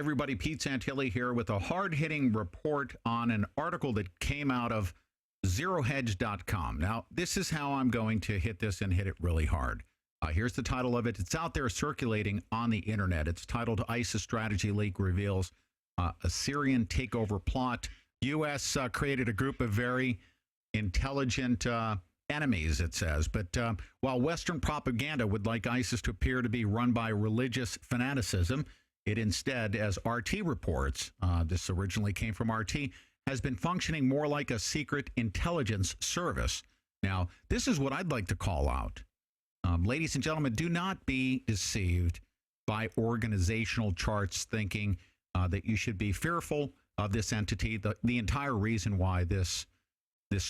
everybody. Pete Santilli here with a hard-hitting report on an article that came out of ZeroHedge.com. Now, this is how I'm going to hit this and hit it really hard. Here's the title of it. It's out there circulating on the internet. It's titled ISIS Strategy Leak Reveals a Syrian Takeover Plot. U.S. Created a group of very intelligent enemies, it says. But while Western propaganda would like ISIS to appear to be run by religious fanaticism, it instead, as RT reports, this originally came from RT, has been functioning more like a secret intelligence service. Now, this is what I'd like to call out. Ladies and gentlemen, do not be deceived by organizational charts thinking that you should be fearful of this entity. The entire reason why this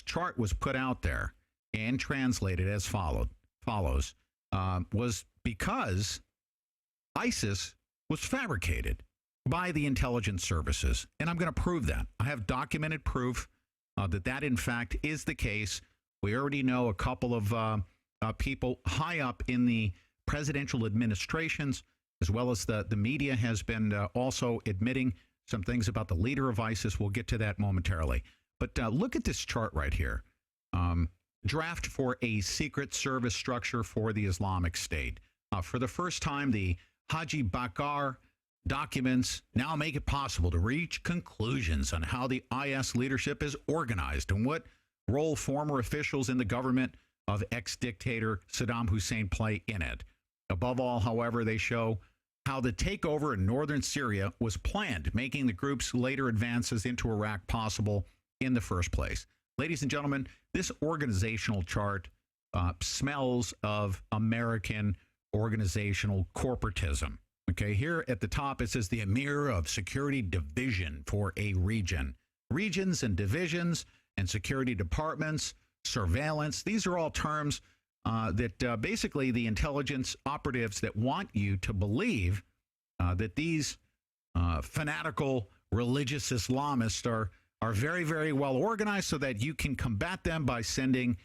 chart was put out there and translated as follows was because ISIS was fabricated by the intelligence services. And I'm going to prove that. I have documented proof that in fact is the case. We already know a couple of people high up in the presidential administrations, as well as the media has been also admitting some things about the leader of ISIS. We'll get to that momentarily. But look at this chart right here. Draft for a secret service structure for the Islamic State. For the first time, the Haji Bakr documents now make it possible to reach conclusions on how the IS leadership is organized and what role former officials in the government of ex-dictator Saddam Hussein play in it. Above all, however, they show how the takeover in northern Syria was planned, making the group's later advances into Iraq possible in the first place. Ladies and gentlemen, this organizational chart smells of American organizational corporatism. Okay, here at the top, it says the Emir of Security Division for a region. Regions and divisions and security departments, surveillance, these are all terms that basically the intelligence operatives that want you to believe that these fanatical religious Islamists are very, very well organized so that you can combat them by sending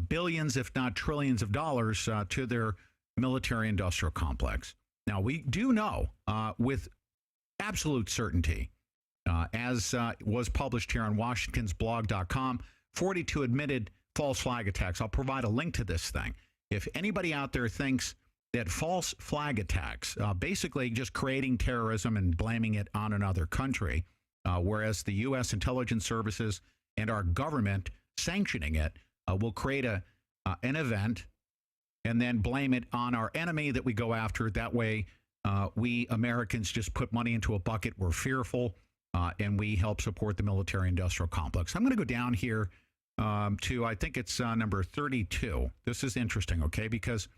billions, if not trillions of dollars to their military-industrial complex. Now, we do know with absolute certainty, as was published here on Washington'sBlog.com, 42 admitted false flag attacks. I'll provide a link to this thing. If anybody out there thinks that false flag attacks, basically just creating terrorism and blaming it on another country, whereas the U.S. intelligence services and our government sanctioning it will create an event and then blame it on our enemy that we go after. That way, we Americans just put money into a bucket. We're fearful, and we help support the military-industrial complex. I'm going to go down here to, I think it's number 32. This is interesting, okay, because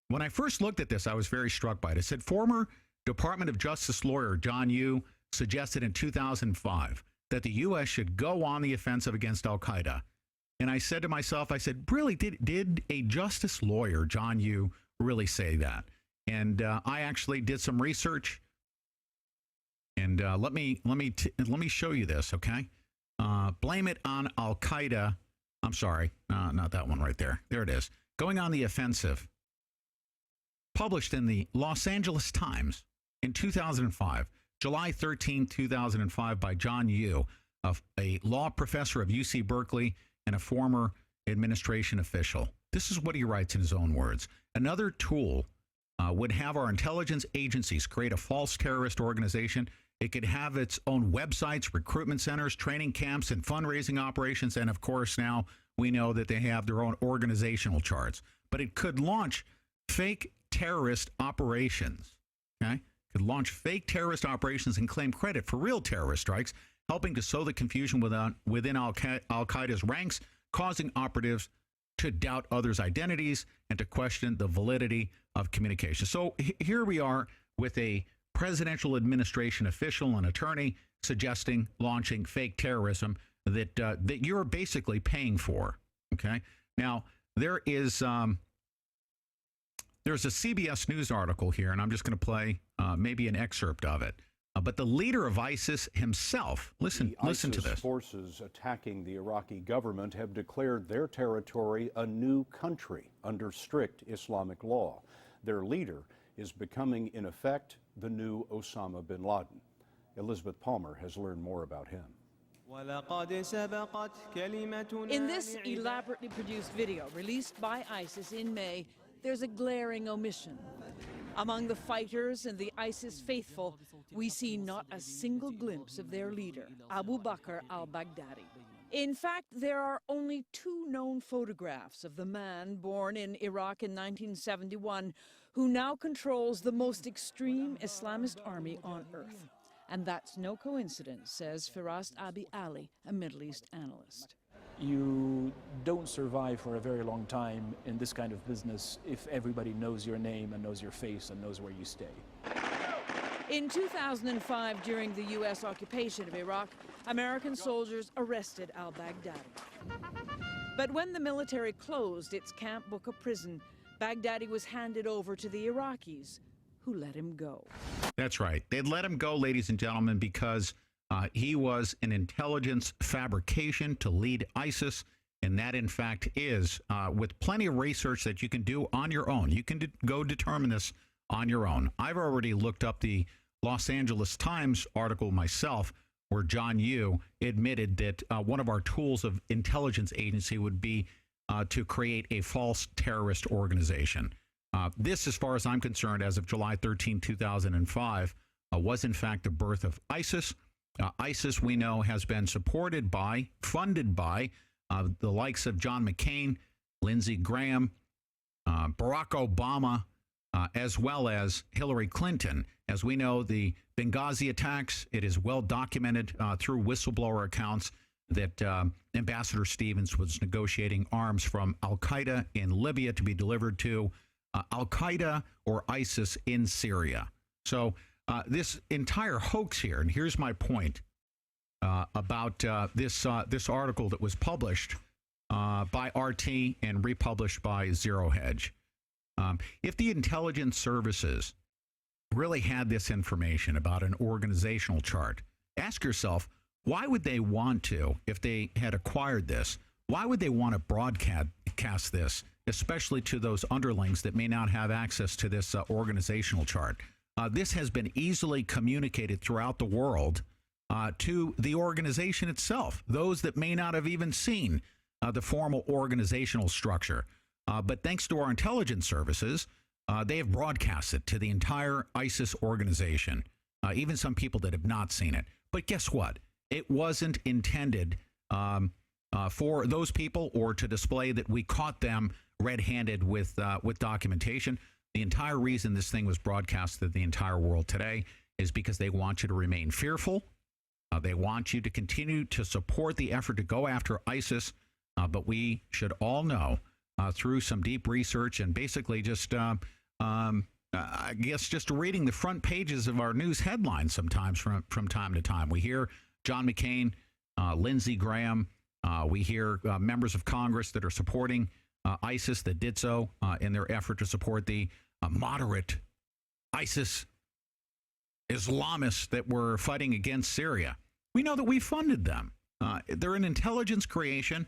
when I first looked at this, I was very struck by it. It said former Department of Justice lawyer John Yoo suggested in 2005 that the U.S. should go on the offensive against al-Qaeda. And I said to myself, I said, really, did a justice lawyer, John Yoo, really say that? And I actually did some research. And let me show you this, okay? Blame it on al-Qaeda. I'm sorry, not that one right there. There it is. Going on the offensive. Published in the Los Angeles Times in 2005, July 13, 2005, by John Yoo, a law professor of UC Berkeley and a former administration official. This is what he writes in his own words. Another tool would have our intelligence agencies create a false terrorist organization. It could have its own websites, recruitment centers, training camps, and fundraising operations. And of course, now we know that they have their own organizational charts. But it could launch fake terrorist operations. Okay? Could launch fake terrorist operations and claim credit for real terrorist strikes, helping to sow the confusion within al-Qaeda's ranks, causing operatives to doubt others' identities and to question the validity of communication. So here we are with a presidential administration official and attorney suggesting launching fake terrorism that you're basically paying for. Okay. Now there's a CBS News article here, and I'm just going to play maybe an excerpt of it. But the leader of ISIS himself, listen to this. Forces attacking the Iraqi government have declared their territory a new country under strict Islamic law. Their leader is becoming, in effect, the new Osama bin Laden. Elizabeth Palmer has learned more about him. In this elaborately produced video released by ISIS in May, there's a glaring omission. Among the fighters and the ISIS faithful, we see not a single glimpse of their leader, Abu Bakr al-Baghdadi. In fact, there are only 2 known photographs of the man born in Iraq in 1971 who now controls the most extreme Islamist army on earth. And that's no coincidence, says Firas Abi Ali, a Middle East analyst. You don't survive for a very long time in this kind of business if everybody knows your name and knows your face and knows where you stay. In 2005, during the U.S. occupation of Iraq, American soldiers arrested al-Baghdadi. But when the military closed its Camp Bucca prison, Baghdadi was handed over to the Iraqis, who let him go. That's right. They'd let him go, ladies and gentlemen, because he was an intelligence fabrication to lead ISIS. And that, in fact, is with plenty of research that you can do on your own. You can go determine this on your own. I've already looked up the Los Angeles Times article myself, where John Yoo admitted that one of our tools of intelligence agency would be to create a false terrorist organization. This, as far as I'm concerned, as of July 13, 2005, was in fact the birth of ISIS. ISIS, we know, has been supported by, funded by the likes of John McCain, Lindsey Graham, Barack Obama, as well as Hillary Clinton. As we know, the Benghazi attacks, it is well documented through whistleblower accounts that Ambassador Stevens was negotiating arms from al-Qaeda in Libya to be delivered to al-Qaeda or ISIS in Syria. So this entire hoax here, and here's my point about this article that was published by RT and republished by Zero Hedge. If the intelligence services really had this information about an organizational chart, ask yourself, why would they want to, if they had acquired this, why would they want to broadcast this, especially to those underlings that may not have access to this organizational chart? This has been easily communicated throughout the world to the organization itself, those that may not have even seen the formal organizational structure. But thanks to our intelligence services, they have broadcast it to the entire ISIS organization, even some people that have not seen it. But guess what? It wasn't intended for those people or to display that we caught them red-handed with documentation. The entire reason this thing was broadcast to the entire world today is because they want you to remain fearful. They want you to continue to support the effort to go after ISIS. But we should all know through some deep research and basically just, I guess, just reading the front pages of our news headlines sometimes from time to time. We hear John McCain, Lindsey Graham. We hear members of Congress that are supporting ISIS that did so in their effort to support the moderate ISIS Islamists that were fighting against Syria. We know that we funded them. They're an intelligence creation.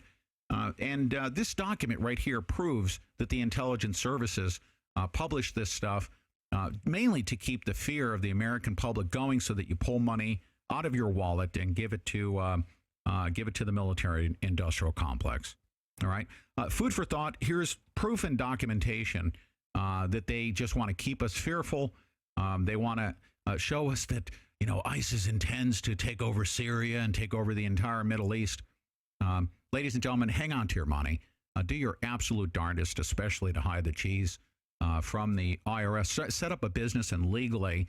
And this document right here proves that the intelligence services published this stuff mainly to keep the fear of the American public going, so that you pull money out of your wallet and give it to the military-industrial complex. All right. Food for thought. Here's proof and documentation that they just want to keep us fearful. They want to show us that, ISIS intends to take over Syria and take over the entire Middle East. Ladies and gentlemen, hang on to your money. Do your absolute darndest, especially to hide the cheese from the IRS. Set up a business and legally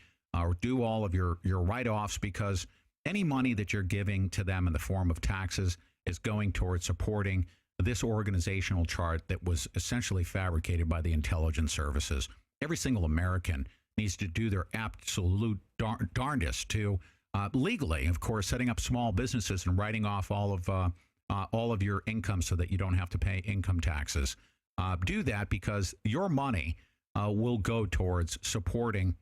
do all of your write-offs, because any money that you're giving to them in the form of taxes is going towards supporting this organizational chart that was essentially fabricated by the intelligence services. Every single American needs to do their absolute darndest to legally, of course, setting up small businesses and writing off all of your income so that you don't have to pay income taxes. Do that, because your money will go towards supporting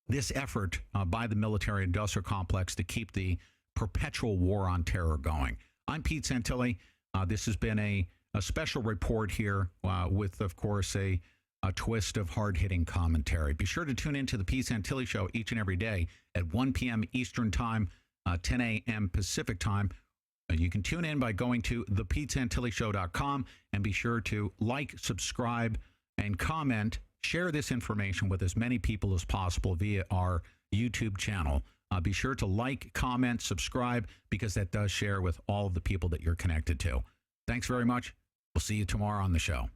this effort by the military-industrial complex to keep the perpetual war on terror going. I'm Pete Santilli. This has been a special report here with, of course, a a twist of hard-hitting commentary. Be sure to tune into the Pete Santilli Show each and every day at 1 p.m. Eastern Time, 10 a.m. Pacific Time. You can tune in by going to thepetesantillishow.com, and be sure to like, subscribe, and comment. Share this information with as many people as possible via our YouTube channel. Be sure to like, comment, subscribe, because that does share with all of the people that you're connected to. Thanks very much. We'll see you tomorrow on the show.